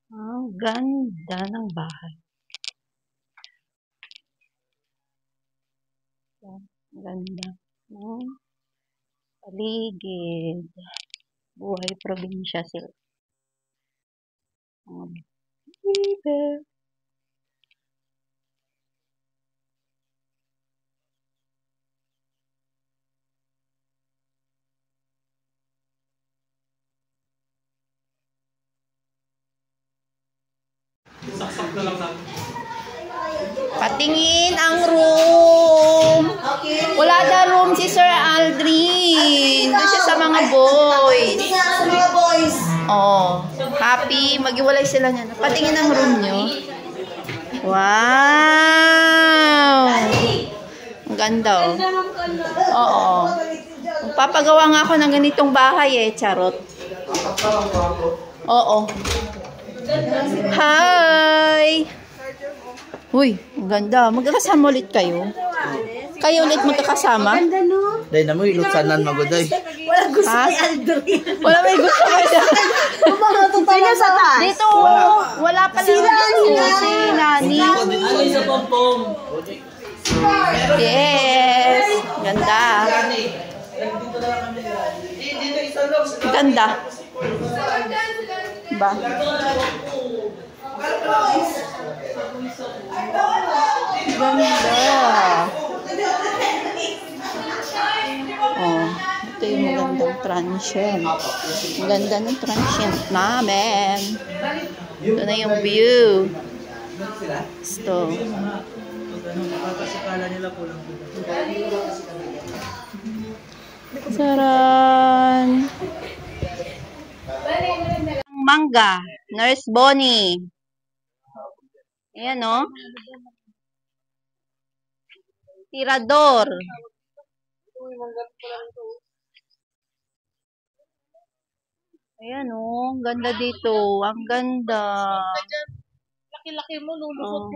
Ang ganda ng bahay. Ang ganda ng paligid. Buhay probinsya sila. River. Patingin ang room. Wala na room si Sir Aldrin. Doon siya sa mga boys. Oh, happy. Mag-iwalay sila niyan. Patingin ang room nyo. Wow! Ang ganda oh. Oo. Magpapagawa nga ako ng ganitong bahay eh. Charot. Oo. Hi! Uy, ang ganda. Magkakasama ulit kayo? Kayo ulit magkakasama? Dahil na mo, ilutsanan magoday. Wala gusto ni Aldrin. Wala may gusto kayo. Sino sa taas? Dito, wala pa lang si Nani. Sa pompong. Yes. Ganda. Ganda. Ba? Ganda. Oh, ito yung magandang transient. Ang ganda ng transient namin. Ito na yung view. Ito. Saran. Mangga. Nurse Bonnie. Ayan o. Tirador. Ayan o. Ang ganda dito. Ang ganda. Laki-laki mo, lulubog.